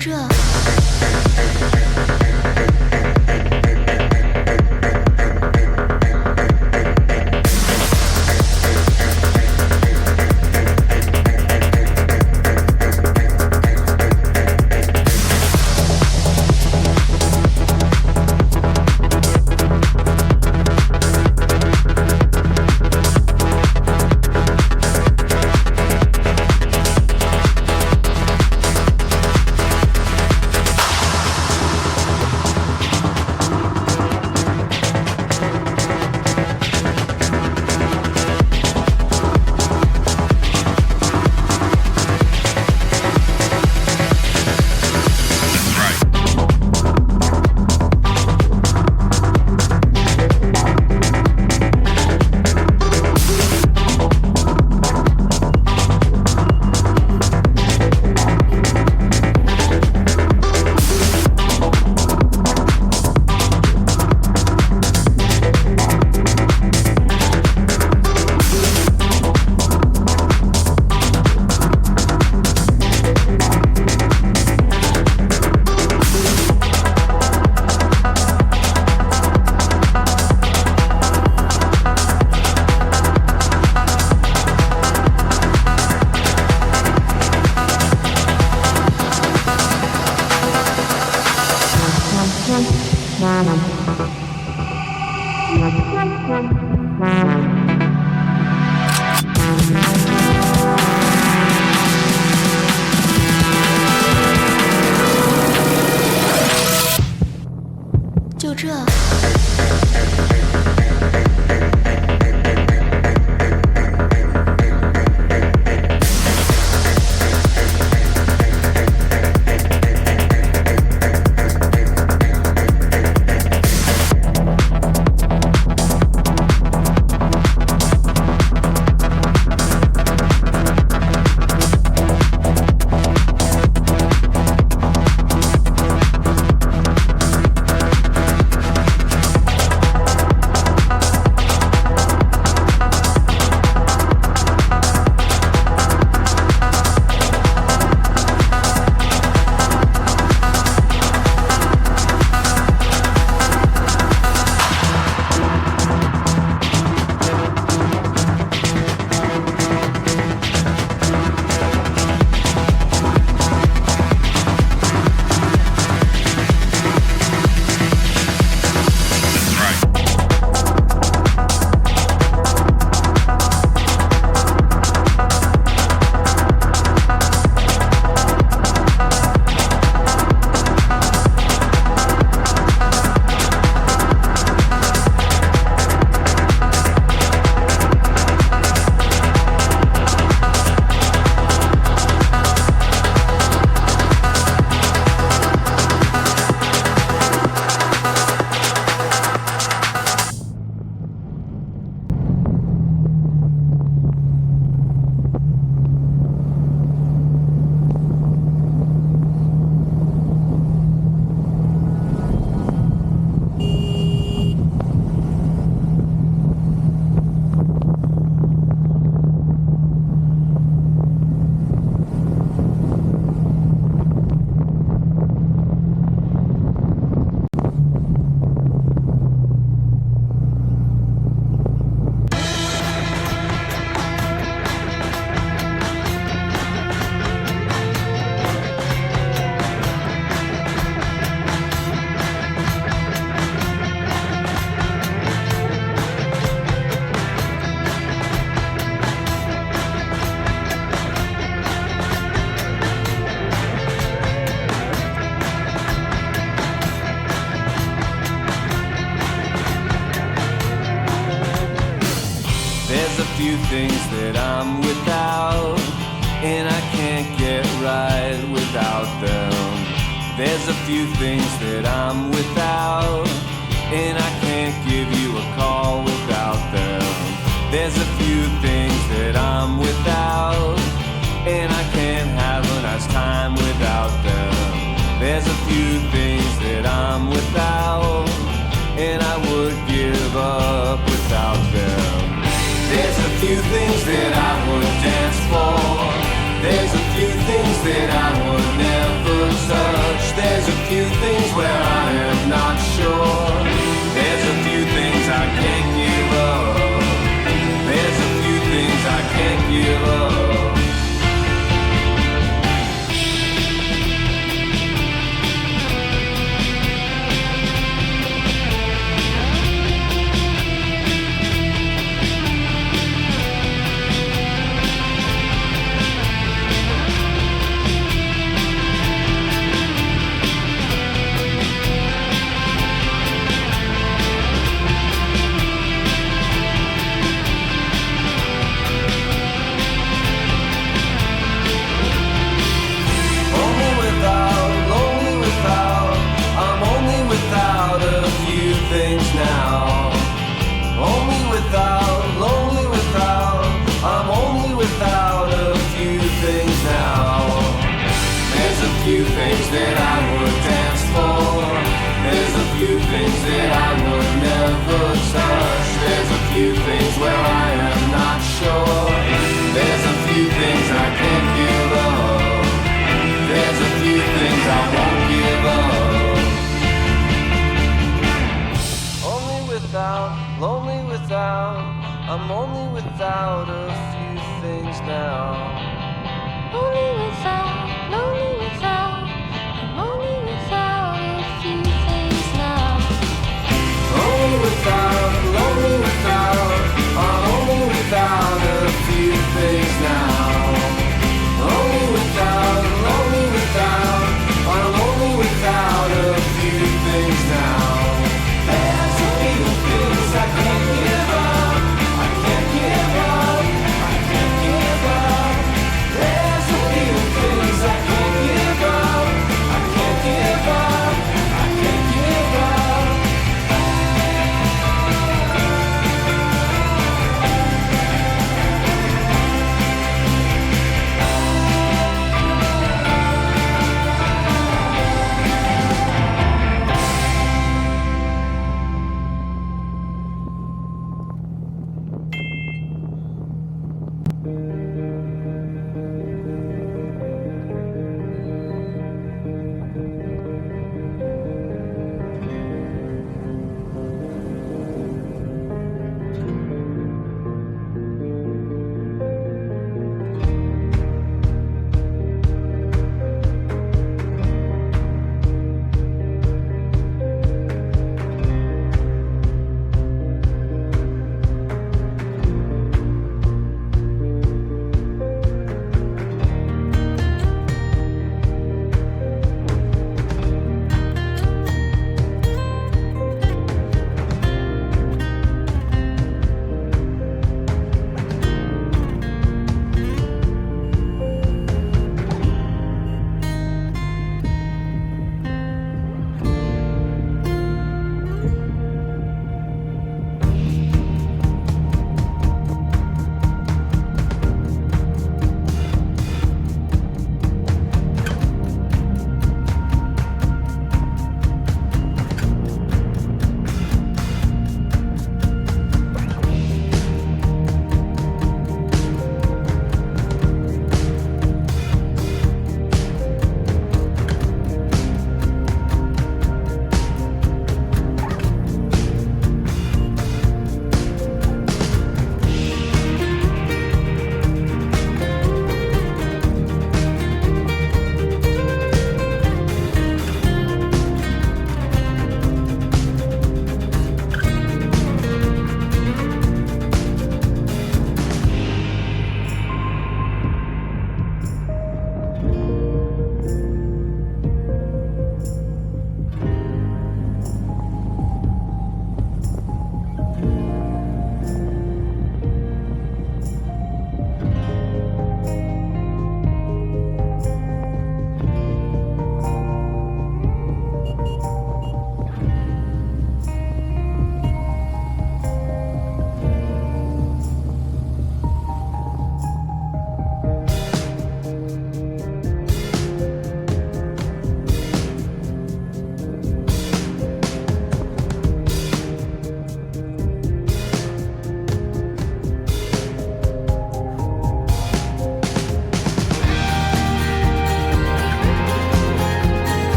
这。就这。few things that I'm without, and I can't get right without them. There's a few things that I'm without, and I can't give you a call without them. There's a few things that I'm without, and I can't have a nice time without them. There's a few things that I'm without, and I would give up without them. There's a few things that I would dance for. There's a few things that I would never touch. a few things where I am not sure. There's a few things I can't give up. There's a few things I can't give up. Few things that I would dance for. There's a few things that I would never touch. There's a few things where I am not sure. There's a few things I can't give up. There's a few things I won't give up. Only without, lonely without. I'm only without a few things now. Only without, lonely without. I'm only without a few things now. Only without, lonely without. I'm only without a few things now. Only without, lonely without. I'm only without a few things now. There's a few things I can't give up. I can't give up. I can't give up. There's a few things I can't give up. I can't give up. I can't give up.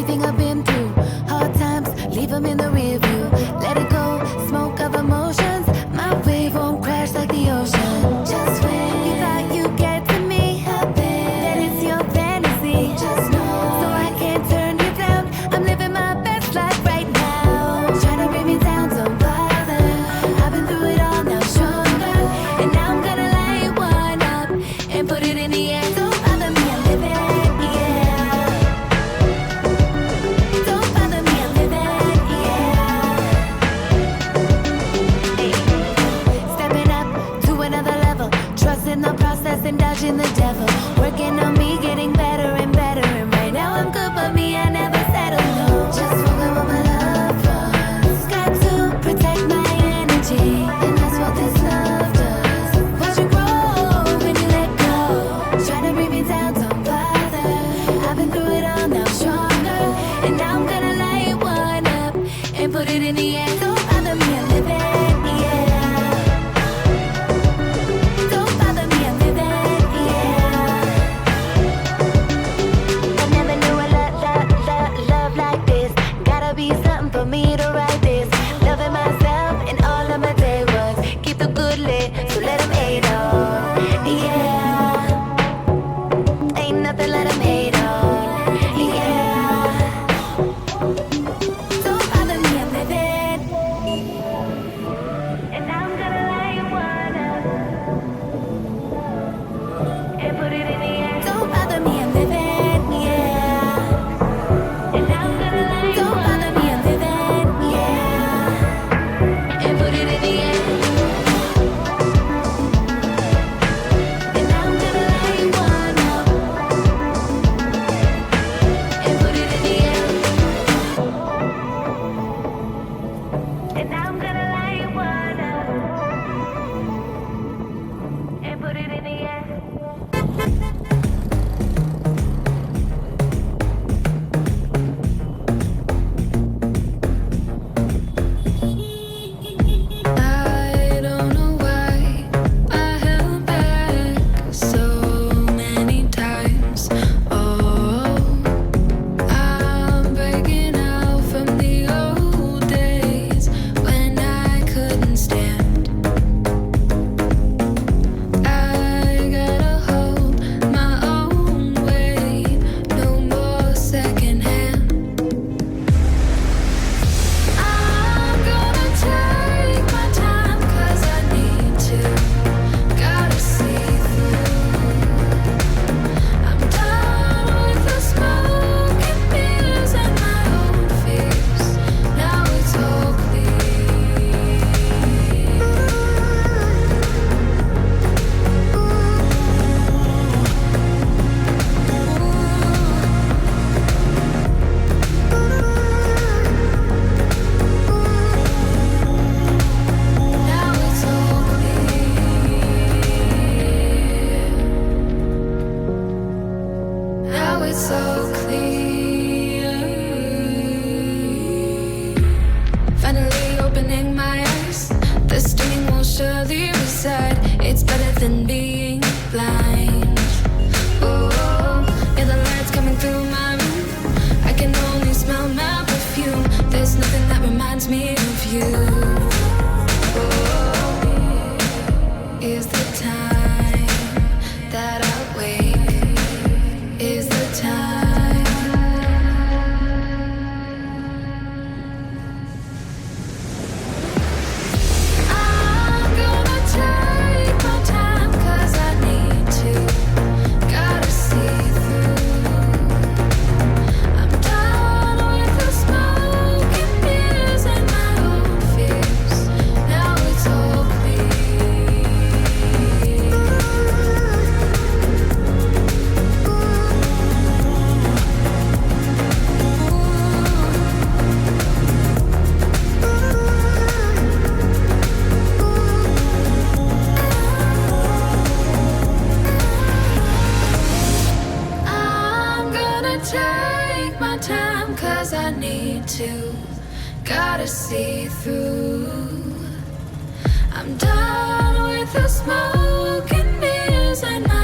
everything I've been through. Hard times, leave them in the rear view. Let it go, smoke of emotions. My wave won't crash like the ocean. Just when you thought you'd get to me, then it's your fantasy. Just know, so I can't turn you down. I'm living my best life right now. Trying to bring me down, don't bother. I've been through it all, now stronger. And now I'm gonna light one up and put it in the air. Don't bother me, I'm living, yeah. Don't bother me, I'm living, yeah. Hey. Stepping up to another level, trusting the process and dodging the devil. Working on me, getting better and better. And right now I'm good, but me, I never settle, no. Just walking with my loved ones. Got to protect my energy, and that's what this love does. Watch you grow when you let go. Trying to bring me down, don't bother. I've been through it all, now stronger. And now I'm gonna light one up and put it in the air. Don't bother me, I'm living, yeah. Don't bother me, I'm living, yeah. I never knew a love like this. Gotta be something for me to write this. Loving myself and all of my day was. Keep the good lit, so let them hate on. Yeah. Ain't nothing let them hate on. Yeah. Don't bother me, I'm living. And now I'm gonna light one up and put it in the air. Don't bother me, I'm living, yeah. And now I'm gonna light Don't bother me, I'm living, yeah. And put it in the air. And now I'm gonna light one up and put it in the air. And now I'm gonna light one up and put it in the air. I don't know why I held back so many times. Oh, I'm breaking out from the old days when I couldn't stand. I gotta hold my own weight, no more secondhand. I'm gonna take my time 'cause I need to. Gotta see through. I'm done with the smoke and mirrors and my own fears. Now it's all clear. Now it's all clear. Now it's all clear. Finally opening my eyes. The sting will surely reside. It's better than being blind. Oh, yeah, the lights coming through my room. I can only smell my perfume. There's nothing that reminds me of you. Oh, is the time that I wait. Is the time. I'm gonna take my time 'cause I need to. Gotta see through. I'm done with the smoke and mirrors and my own fears. Now it's all clear. I'm gonna take my time 'cause I need to. Gotta see through. I'm done with the smoke and mirrors and my